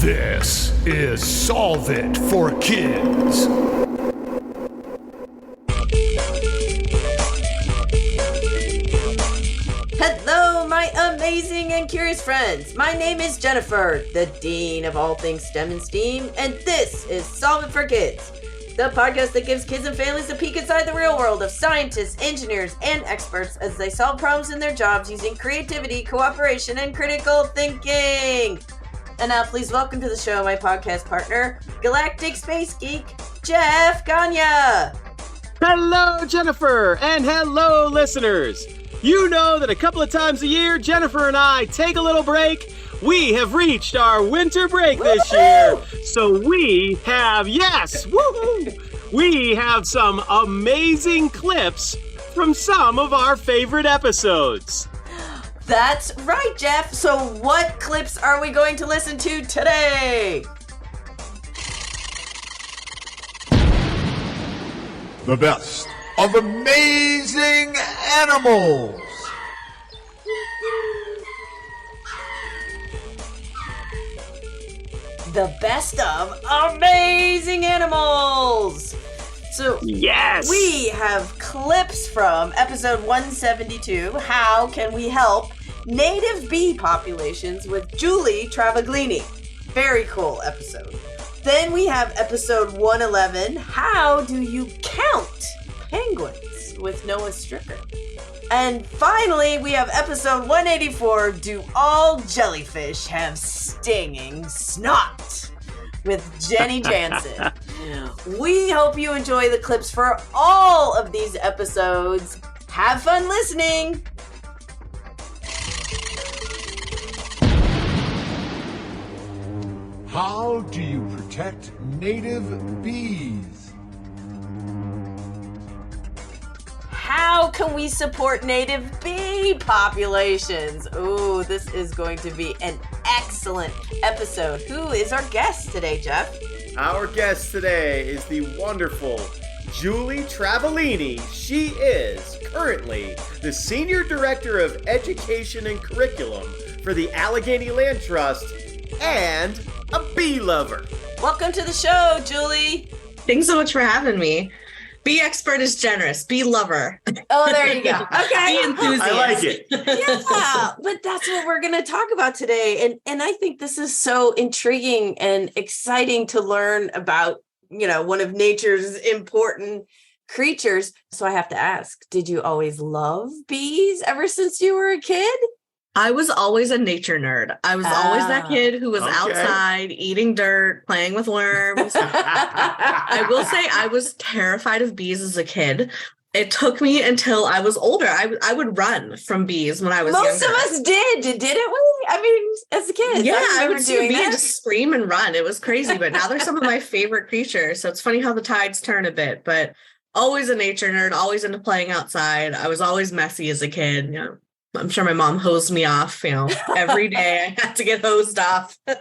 This is Solve It for Kids. Hello, my amazing and curious friends. My name is Jennifer, the Dean of all things STEM and STEAM, and this is Solve It for Kids, the podcast that gives kids and families a peek inside the real world of scientists, engineers, and experts as they solve problems in their jobs using creativity, cooperation, and critical thinking. And now please welcome to the show my podcast partner, Galactic Space Geek, Jeff Gagne. Hello, Jennifer, and hello, listeners. You know that a couple of times a year, Jennifer and I take a little break. We have reached our winter break this year. So we have, we have some amazing clips from some of our favorite episodes. That's right, Jeff. So what clips are we going to listen to today? The best of amazing animals. The best of amazing animals. So yes, we have clips from episode 172, How Can We Help Native Bee Populations with Julie Travaglini. Very cool episode. Then we have episode 111, How Do You Count Penguins with Noah Stricker. And finally, we have episode 184, Do All Jellyfish Have Stinging Snot? With Jenny Jansen. We hope you enjoy the clips for all of these episodes. Have fun listening! How do you protect native bees? How can we support native bee populations? Ooh, this is going to be an excellent episode. Who is our guest today, Jeff? Our guest today is the wonderful Julie Travaglini. She is currently the Senior Director of Education and Curriculum for the Allegheny Land Trust and a bee lover. Welcome to the show, Julie. Thanks so much for having me. Bee expert is generous. Bee lover. Oh, there you go. Okay. Bee enthusiast. I like it. Yeah, but that's what we're going to talk about today. And I think this is so intriguing and exciting to learn about, one of nature's important creatures. So I have to ask, did you always love bees ever since you were a kid? I was always a nature nerd. I was always that kid who was outside eating dirt, playing with worms. I will say I was terrified of bees as a kid. It took me until I was older. I would run from bees when I was younger. Most of us didn't we? I mean, as a kid. Yeah, I would see a bee that. and just scream and run. It was crazy, but now they're some of my favorite creatures. So it's funny how the tides turn a bit, but always a nature nerd, always into playing outside. I was always messy as a kid. I'm sure my mom hosed me off, every day I had to get hosed off. Nice.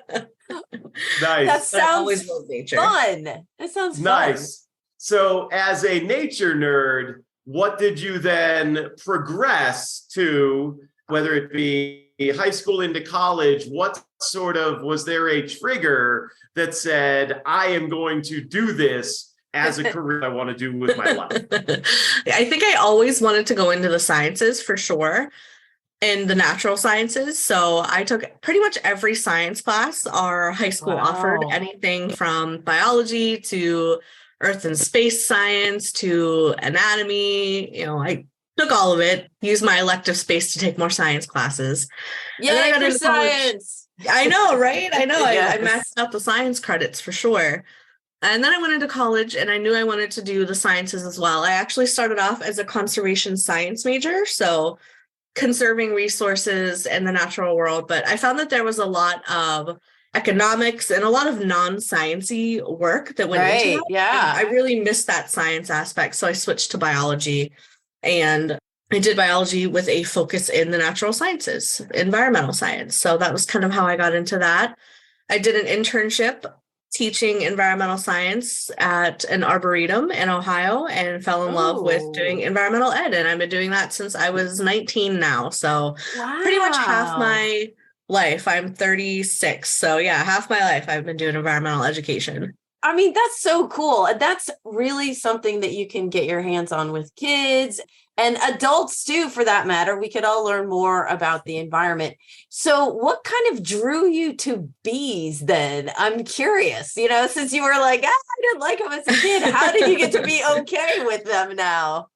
That sounds always love nature. fun. That sounds Nice. So as a nature nerd, what did you then progress to, whether it be high school into college? What was there a trigger that said, I am going to do this as a career I want to do with my life? I think I always wanted to go into the sciences for sure, in the natural sciences. So I took pretty much every science class our high school offered, anything from biology to earth and space science to anatomy. I took all of it, used my elective space to take more science classes. Yay for science! I know, right? I know. Yes. I maxed out the science credits for sure. And then I went into college and I knew I wanted to do the sciences as well. I actually started off as a conservation science major, so conserving resources in the natural world. But I found that there was a lot of economics and a lot of non-sciencey work that went into it. Yeah. I really missed that science aspect. So I switched to biology, and I did biology with a focus in the natural sciences, environmental science. So that was kind of how I got into that. I did an internship teaching environmental science at an arboretum in Ohio and fell in love with doing environmental ed. And I've been doing that since I was 19 now. So pretty much half my life. I'm 36. So yeah, half my life I've been doing environmental education. I mean, that's so cool. And that's really something that you can get your hands on with kids and adults too, for that matter. We could all learn more about the environment. So what kind of drew you to bees then? I'm curious, since you were like, I didn't like them as a kid. How did you get to be okay with them now?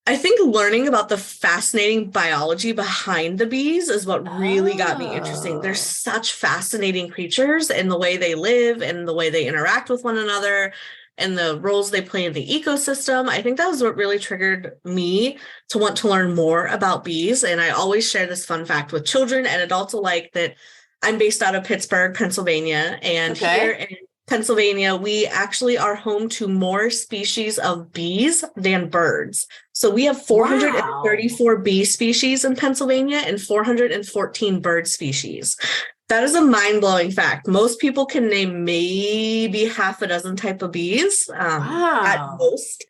I think learning about the fascinating biology behind the bees is what really got me interested. They're such fascinating creatures in the way they live and the way they interact with one another and the roles they play in the ecosystem. I think that was what really triggered me to want to learn more about bees. And I always share this fun fact with children and adults alike that I'm based out of Pittsburgh, Pennsylvania. And here in Pennsylvania, we actually are home to more species of bees than birds. So we have 434 bee species in Pennsylvania and 414 bird species. That is a mind-blowing fact. Most people can name maybe half a dozen type of bees at most.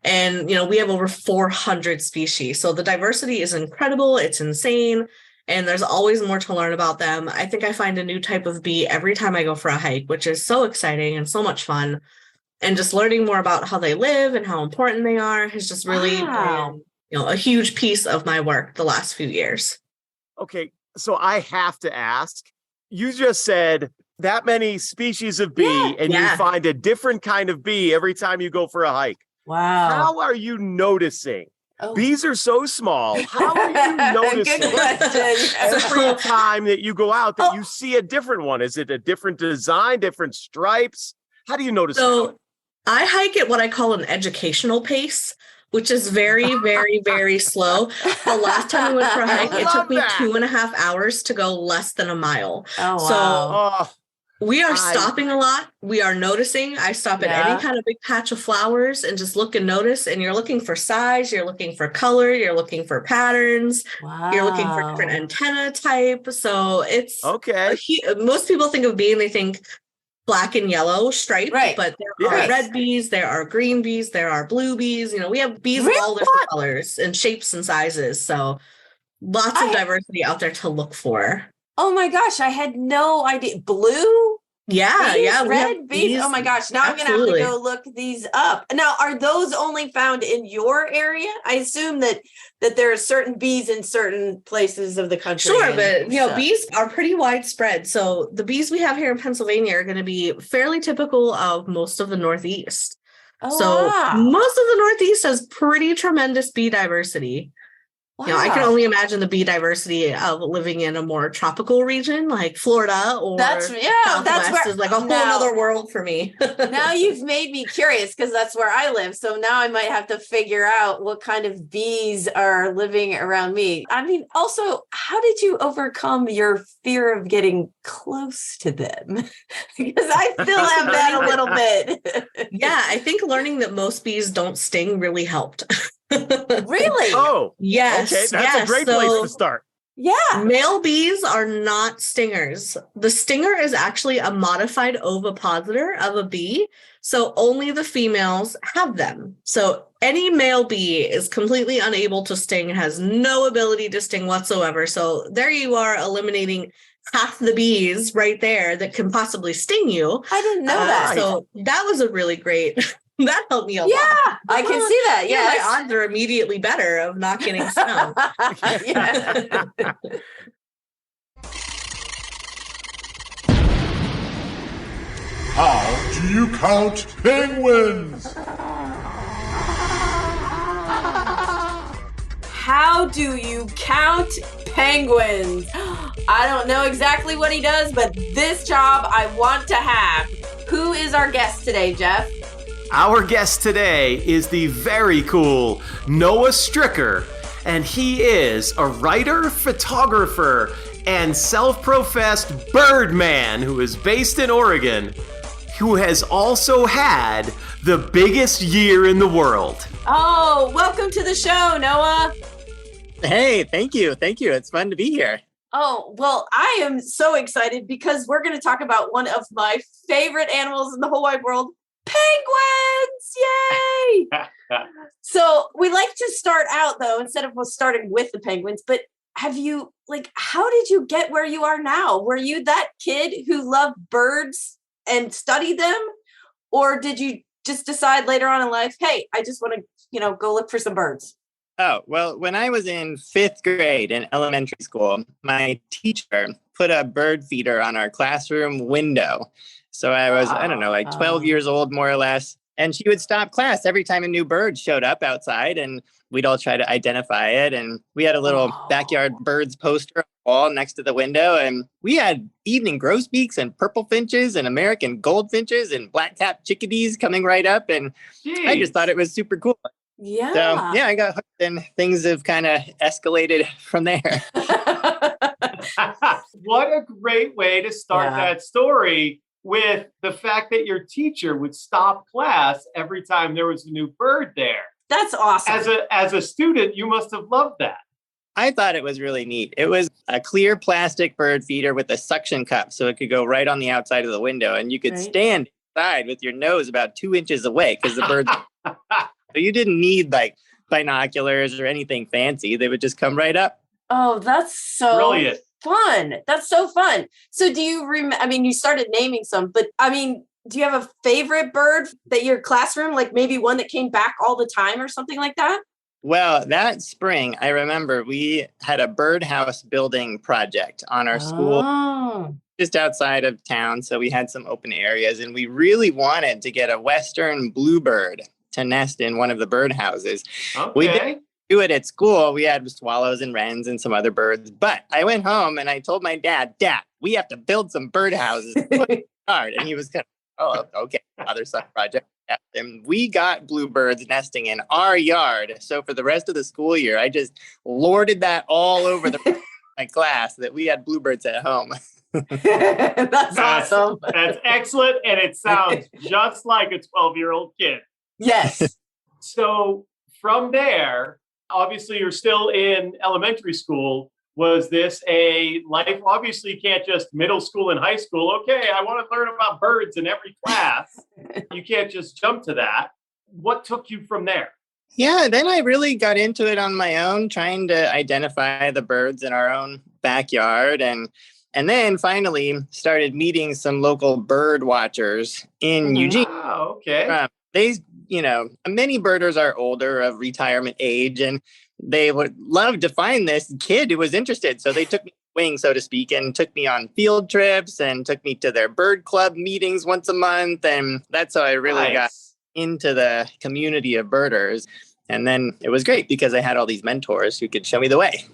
And, we have over 400 species. So the diversity is incredible. It's insane. And there's always more to learn about them. I think I find a new type of bee every time I go for a hike, which is so exciting and so much fun. And just learning more about how they live and how important they are has just really been, a huge piece of my work the last few years. Okay, so I have to ask, you just said that many species of bee and you find a different kind of bee every time you go for a hike. Wow. How are you noticing? Bees are so small. How are you noticing every time that you go out that you see a different one? Is it a different design, different stripes? How do you notice that? I hike at what I call an educational pace, which is very, very, very slow. The last time we went for a hike, it took me 2.5 hours to go less than a mile. Oh, wow. So we are stopping a lot. We are noticing. I stop at any kind of big patch of flowers and just look and notice. And you're looking for size, you're looking for color, you're looking for patterns, you're looking for different antenna type. So it's most people think of bee and they think black and yellow striped, but there are red bees, there are green bees, there are blue bees. We have bees of all different colors and shapes and sizes. So lots of diversity out there to look for. Oh my gosh, I had no idea. Blue? Yeah. Red bees? Oh my gosh, now I'm going to have to go look these up. Now, are those only found in your area? I assume that there are certain bees in certain places of the country. Sure, but bees are pretty widespread. So the bees we have here in Pennsylvania are going to be fairly typical of most of the Northeast. Most of the Northeast has pretty tremendous bee diversity. Wow. I can only imagine the bee diversity of living in a more tropical region like Florida or Southwest is like a whole other world for me. Now you've made me curious because that's where I live. So now I might have to figure out what kind of bees are living around me. I mean, also, how did you overcome your fear of getting close to them? Because I still have that a little bit. I think learning that most bees don't sting really helped. Really? Oh, yes. Okay, that's a great place to start. Yeah. Male bees are not stingers. The stinger is actually a modified ovipositor of a bee. So only the females have them. So any male bee is completely unable to sting, has no ability to sting whatsoever. So there you are eliminating half the bees right there that can possibly sting you. I didn't know that. So that was a really great... That helped me a lot. Yeah, I can see that. Yes. My odds are immediately better of not getting stung. How do you count penguins? How do you count penguins? I don't know exactly what he does, but this job I want to have. Who is our guest today, Jeff? Our guest today is the very cool Noah Stricker, and he is a writer, photographer, and self-professed birdman who is based in Oregon, who has also had the biggest year in the world. Oh, welcome to the show, Noah. Hey, thank you. It's fun to be here. Oh, well, I am so excited because we're going to talk about one of my favorite animals in the whole wide world, penguins. Yay! So we like to start out, though, instead of starting with the penguins, but have you, like, how did you get where you are now? Were you that kid who loved birds and studied them? Or did you just decide later on in life, hey, I just want to, go look for some birds? Oh, well, when I was in 5th grade in elementary school, my teacher put a bird feeder on our classroom window. So I was, I don't know, like 12 years old, more or less. And she would stop class every time a new bird showed up outside, and we'd all try to identify it. And we had a little backyard birds poster on the wall next to the window. And we had evening grosbeaks and purple finches and American goldfinches and black-capped chickadees coming right up. And I just thought it was super cool. Yeah. So, yeah, I got hooked, and things have kind of escalated from there. What a great way to start that story, with the fact that your teacher would stop class every time there was a new bird there. That's awesome. As a student, you must have loved that. I thought it was really neat. It was a clear plastic bird feeder with a suction cup, so it could go right on the outside of the window, and you could stand inside with your nose about 2 inches away because the birds. So you didn't need like binoculars or anything fancy. They would just come right up. Oh, that's so brilliant. Fun. That's so fun. So do you you started naming some, but do you have a favorite bird that your classroom, like maybe one that came back all the time or something like that? Well, that spring, I remember we had a birdhouse building project on our school just outside of town. So we had some open areas, and we really wanted to get a western bluebird to nest in one of the birdhouses. Okay. We didn't do it at school. We had swallows and wrens and some other birds. But I went home and I told my dad, we have to build some birdhouses. And he was kind of, okay, other son project. And we got bluebirds nesting in our yard. So for the rest of the school year, I just lorded that all over my class that we had bluebirds at home. That's awesome. That's excellent. And it sounds just like a 12-year-old kid. Yes. So from there, obviously you're still in elementary school. Was this a life? Obviously you can't just middle school and high school. Okay, I want to learn about birds in every class. You can't just jump to that. What took you from there? Yeah, then I really got into it on my own, trying to identify the birds in our own backyard. And then finally started meeting some local bird watchers in Eugene. Oh, okay. Many birders are older, of retirement age, and they would love to find this kid who was interested. So they took me wing, so to speak, and took me on field trips and took me to their bird club meetings once a month. And that's how I really got into the community of birders. And then it was great because I had all these mentors who could show me the way.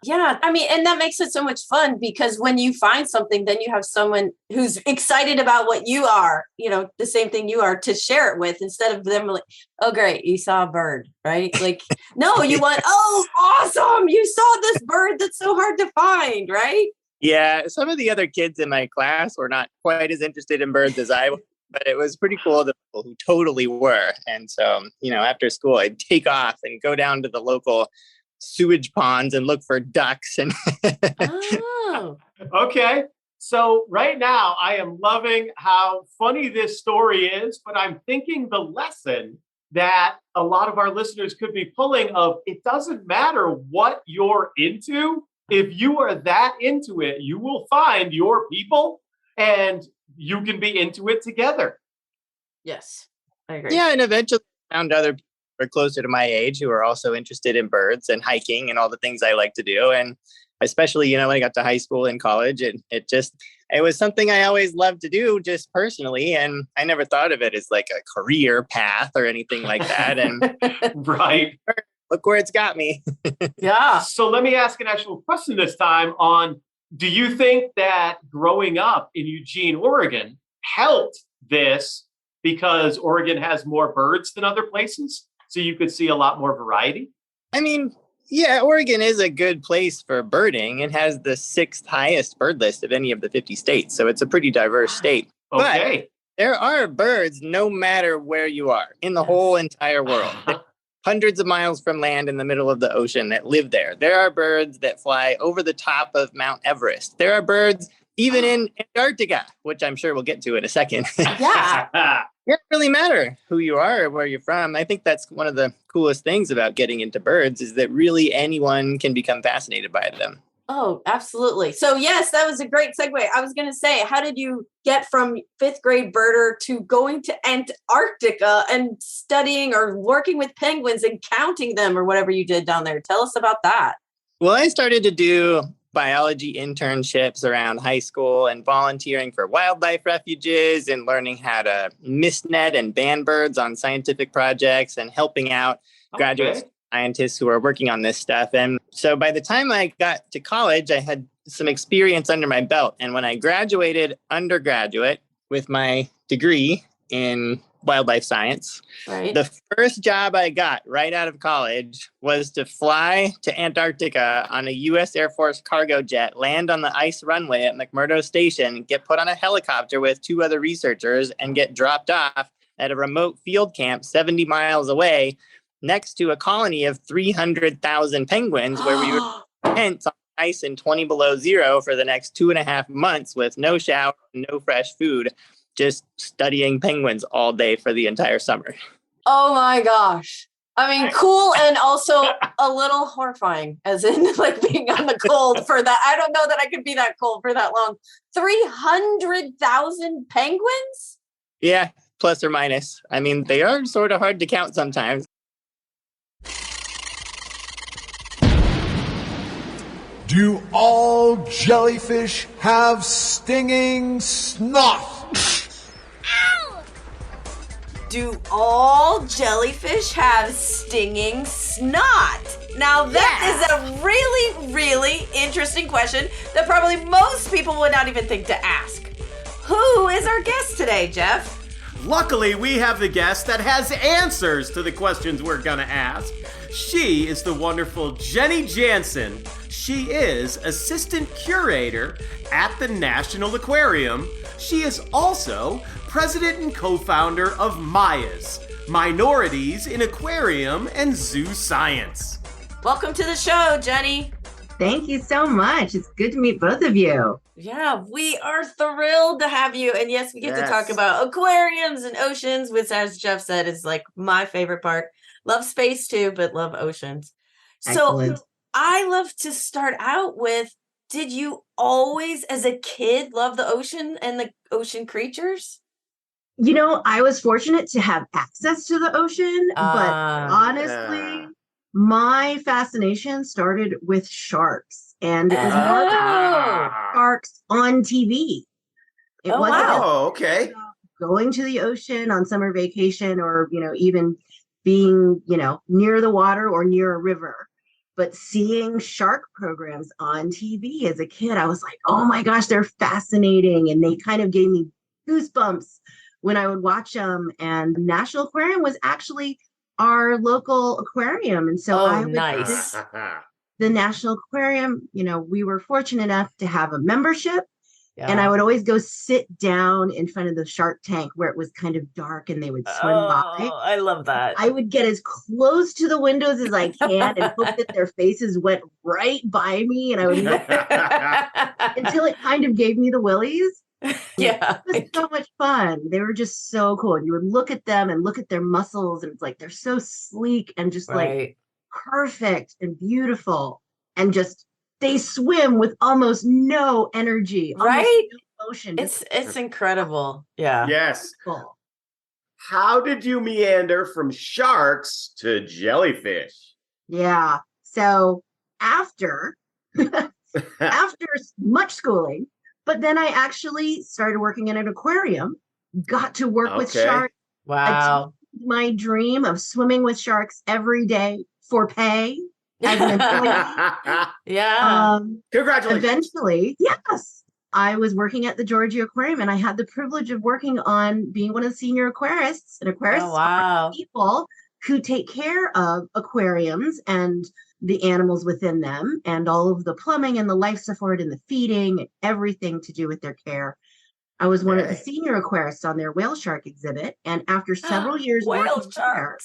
Yeah. And that makes it so much fun, because when you find something, then you have someone who's excited about what you are, the same thing you are, to share it with, instead of them like, oh, great, you saw a bird, right? Like, no, you want, oh, awesome, you saw this bird that's so hard to find, right? Yeah. Some of the other kids in my class were not quite as interested in birds as I was, but it was pretty cool, the people who totally were. And so, after school, I'd take off and go down to the local sewage ponds and look for ducks. And Okay. So right now I am loving how funny this story is, but I'm thinking the lesson that a lot of our listeners could be pulling of, it doesn't matter what you're into. If you are that into it, you will find your people and you can be into it together. Yes, I agree. Yeah. And eventually found other people who are closer to my age who are also interested in birds and hiking and all the things I like to do. And especially, when I got to high school and college, it was something I always loved to do just personally. And I never thought of it as like a career path or anything like that. And right. Look where it's got me. Yeah. So let me ask an actual question this time on, do you think that growing up in Eugene, Oregon helped this because Oregon has more birds than other places? So you could see a lot more variety? Yeah, Oregon is a good place for birding. It has the 6th highest bird list of any of the 50 states. So it's a pretty diverse state. Okay. But there are birds no matter where you are in the whole entire world. Hundreds of miles from land in the middle of the ocean that live there. There are birds that fly over the top of Mount Everest. There are birds even in Antarctica, which I'm sure we'll get to in a second. Yeah. It doesn't really matter who you are or where you're from. I think that's one of the coolest things about getting into birds is that really anyone can become fascinated by them. Oh, absolutely. So yes, that was a great segue. I was going to say, how did you get from fifth grade birder to going to Antarctica and studying or working with penguins and counting them or whatever you did down there? Tell us about that. Well, I started to do biology internships around high school and volunteering for wildlife refuges and learning how to mist net and ban birds on scientific projects and helping out graduate scientists who are working on this stuff. And so by the time I got to college, I had some experience under my belt. And when I graduated undergraduate with my degree in wildlife science, the first job I got right out of college was to fly to Antarctica on a U.S. Air Force cargo jet, land on the ice runway at McMurdo Station, get put on a helicopter with 2 other researchers, and get dropped off at a remote field camp 70 miles away next to a colony of 300,000 penguins where we were tents on ice and 20 below zero for the next 2.5 months with no shower, no fresh food, just studying penguins all day for the entire summer. Oh my gosh. I mean, cool and also a little horrifying, as in like being on the cold for that. I don't know that I could be that cold for that long. 300,000 penguins? Yeah, plus or minus. I mean, they are sort of hard to count sometimes. Do all jellyfish have stinging snot? Do all jellyfish have stinging snot? Now that is a really, really interesting question that probably most people would not even think to ask. Who is our guest today, Jeff? Luckily, we have the guest that has answers to the questions we're gonna ask. She is the wonderful Jenny Jansen. She is assistant curator at the National Aquarium. She is also president and co-founder of Maya's, Minorities in Aquarium and Zoo Science. Welcome to the show, Jenny. Thank you so much. It's good to meet both of you. Yeah, we are thrilled to have you. And yes, we get to talk about aquariums and oceans, which, as Jeff said, is like my favorite part. Love space too, but love oceans. Excellent. So I love to start out with, did you always, as a kid, love the ocean and the ocean creatures? You know, I was fortunate to have access to the ocean, but honestly, my fascination started with sharks. And it was more sharks on TV. It wasn't going to the ocean on summer vacation or, you know, even being, you know, near the water or near a river. But seeing shark programs on TV as a kid, I was like, oh my gosh, they're fascinating. And they kind of gave me goosebumps when I would watch them. And National Aquarium was actually our local aquarium. And so I would visit the National Aquarium. You know, we were fortunate enough to have a membership. Yeah. And I would always go sit down in front of the shark tank where it was kind of dark and they would swim by. I love that. I would get as close to the windows as I can and hope that their faces went right by me. And I would look until it kind of gave me the willies. Yeah. It was so much fun. They were just so cool. And you would look at them and look at their muscles. And it's like, they're so sleek and just like perfect and beautiful and just they swim with almost no energy, right? No motion. It's incredible. Yeah. Yes. How did you meander from sharks to jellyfish? Yeah. So after much schooling, but then I actually started working in an aquarium, got to work with sharks. Wow. My dream of swimming with sharks every day for pay. As an employee. Congratulations. Eventually, yes, I was working at the Georgia Aquarium and I had the privilege of working on being one of the senior aquarists. And aquarists are people who take care of aquariums and the animals within them and all of the plumbing and the life support and the feeding and everything to do with their care. I was one of the senior aquarists on their whale shark exhibit. And after several years working there,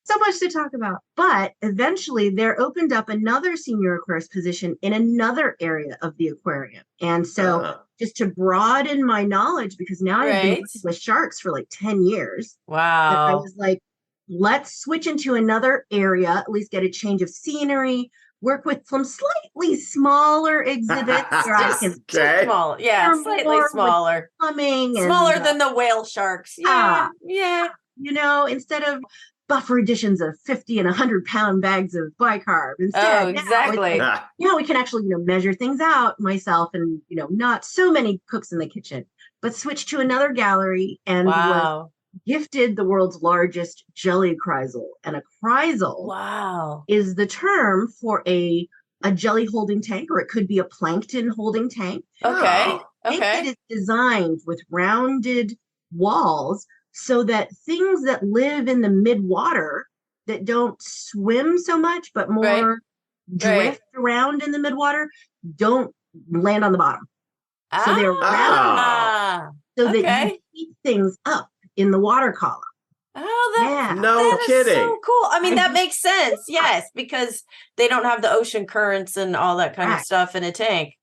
so much to talk about. But eventually there opened up another senior aquarist position in another area of the aquarium. And so just to broaden my knowledge, because now I've been working with sharks for like 10 years. Wow. I was like, let's switch into another area, at least get a change of scenery, work with some slightly smaller exhibits. Just small. Yeah, slightly smaller. Smaller than the whale sharks. Yeah. Instead of buffer editions of 50 and 100-pound bags of bicarb. Instead, exactly. We can actually, measure things out myself and, not so many cooks in the kitchen, but switch to another gallery and was gifted the world's largest jelly kreisel. And a kreisel is the term for a jelly holding tank, or it could be a plankton holding tank. Okay. It is designed with rounded walls so that things that live in the mid-water that don't swim so much, but more drift around in the mid-water, don't land on the bottom. So they're round so that you keep things up in the water column. That is so cool. I mean, that makes sense. Yes, because they don't have the ocean currents and all that kind of stuff in a tank.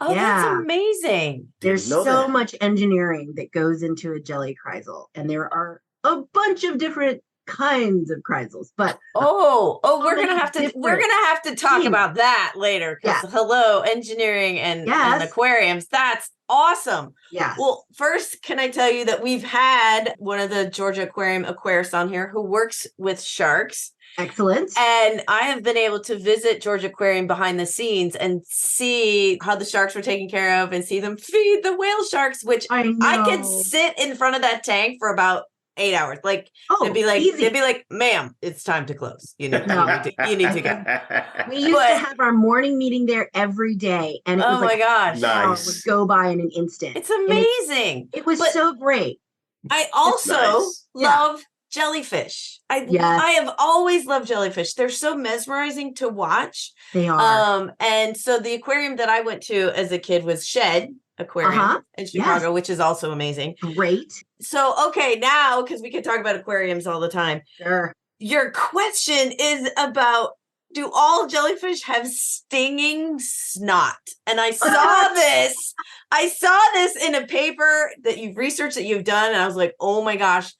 Oh, that's amazing. There's so much engineering that goes into a jelly kreisel, and there are a bunch of different kinds of kreisels, but we're gonna have to talk about that later, because engineering and aquariums, that's awesome. Well, first, can I tell you that we've had one of the Georgia Aquarium aquarists on here who works with sharks. Excellent. And I have been able to visit Georgia Aquarium behind the scenes and see how the sharks were taken care of and see them feed the whale sharks, which I could sit in front of that tank for about 8 hours. Like they'd be like, ma'am, it's time to close. You need to go. We used to have our morning meeting there every day, and it was my gosh, nice. Would go by in an instant. It's amazing. It was so great. I also love jellyfish. I have always loved jellyfish. They're so mesmerizing to watch. They are. And so the aquarium that I went to as a kid was Shed Aquarium in Chicago, which is also amazing. Great. So, now, because we could talk about aquariums all the time. Sure. Your question is about, do all jellyfish have stinging snot? And I saw this. I saw this in a paper that you've researched, that you've done. And I was like, oh my gosh,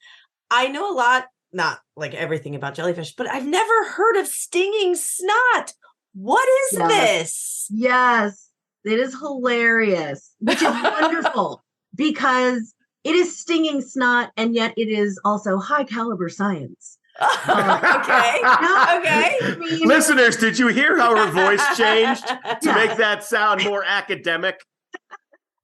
I know a lot, not like everything about jellyfish, but I've never heard of stinging snot. What is this? Yes, it is hilarious, which is wonderful, because it is stinging snot, and yet it is also high caliber science. Okay. Listeners, did you hear how her voice changed to make that sound more academic?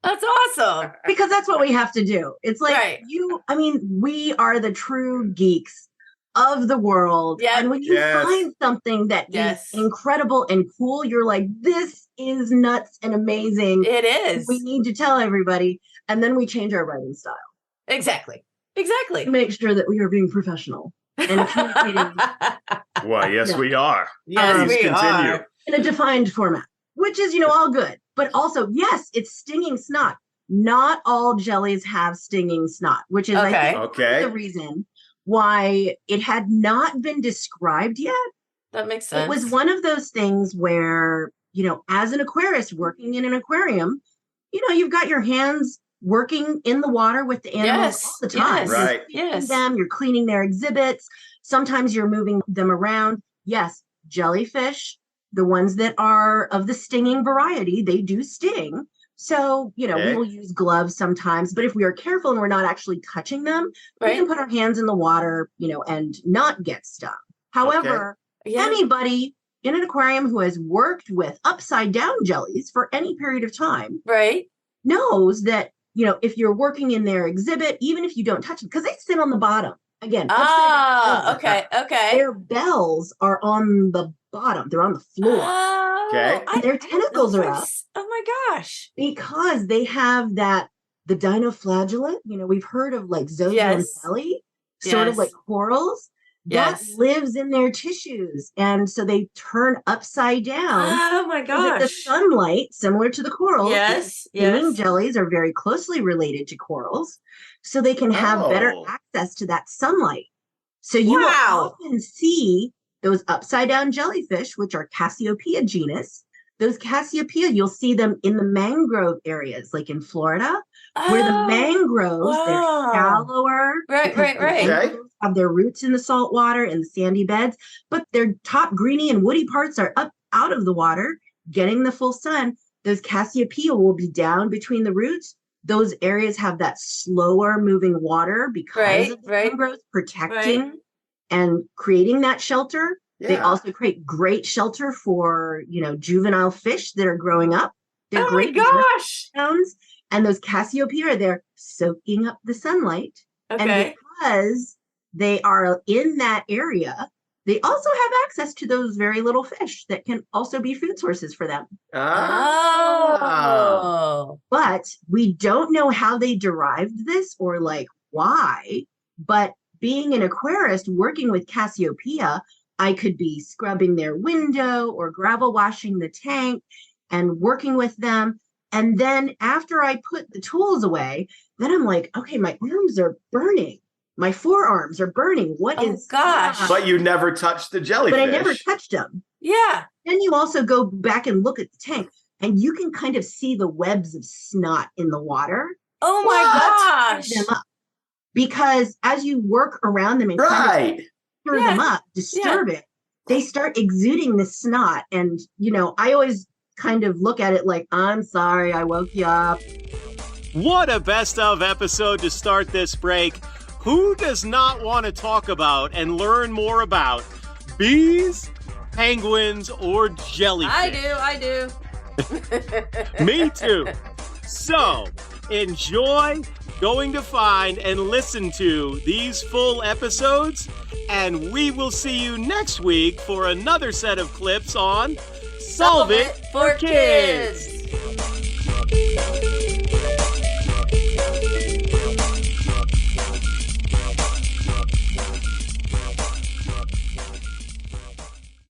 That's awesome. Because that's what we have to do. It's like we are the true geeks of the world. Yeah. And when you find something that is incredible and cool, you're like, this is nuts and amazing. It is. We need to tell everybody. And then we change our writing style. Exactly. To make sure that we are being professional and communicating. Why, yes, we are. Yes, we are. In a defined format, which is, all good. But also, yes, it's stinging snot. Not all jellies have stinging snot, which is, I think, the reason why it had not been described yet. That makes sense. It was one of those things where, as an aquarist working in an aquarium, you've got your hands working in the water with the animals all the time. Yes, right. You're feeding them, you're cleaning their exhibits. Sometimes you're moving them around. Yes, jellyfish, the ones that are of the stinging variety, they do sting. So, we will use gloves sometimes, but if we are careful and we're not actually touching them, we can put our hands in the water, and not get stung. However, anybody in an aquarium who has worked with upside down jellies for any period of time knows that, if you're working in their exhibit, even if you don't touch them, because they sit on the bottom. Again, okay. Their bells are on the bottom. They're on the floor. And their tentacles are up. Oh my gosh. Because they have the dinoflagellate, we've heard of like zooxanthellae, sort of like corals. That lives in their tissues. And so they turn upside down. Oh my gosh. The sunlight, similar to the corals, stinging jellies are very closely related to corals. So they can have better access to that sunlight. So you will often see those upside down jellyfish, which are Cassiopeia genus, Those Cassiopeia, you'll see them in the mangrove areas, like in Florida, where the mangroves, they're shallower. Right. Mangroves have their roots in the salt water and the sandy beds, but their top greeny and woody parts are up out of the water, getting the full sun. Those Cassiopeia will be down between the roots. Those areas have that slower moving water because of the mangroves protecting and creating that shelter. Yeah. They also create great shelter for, juvenile fish that are growing up. They're great. My gosh. Sounds. And those Cassiopeia are there soaking up the sunlight. Okay. And because they are in that area, they also have access to those very little fish that can also be food sources for them. Oh. But we don't know how they derived this or why. But being an aquarist working with Cassiopeia, I could be scrubbing their window or gravel washing the tank and working with them. And then after I put the tools away, then I'm like, okay, my arms are burning. My forearms are burning. What is gosh. But you never touched the jellyfish. But I never touched them. Yeah. Then you also go back and look at the tank and you can kind of see the webs of snot in the water. Oh my gosh. Them up. Because as you work around them and kind of stir them up, disturb it, they start exuding the snot. And, I always kind of look at it like, I'm sorry, I woke you up. What a best of episode to start this break. Who does not want to talk about and learn more about bees, penguins, or jellyfish? I do. Me too. So, enjoy going to find and listen to these full episodes, and we will see you next week for another set of clips on Solve It for Kids.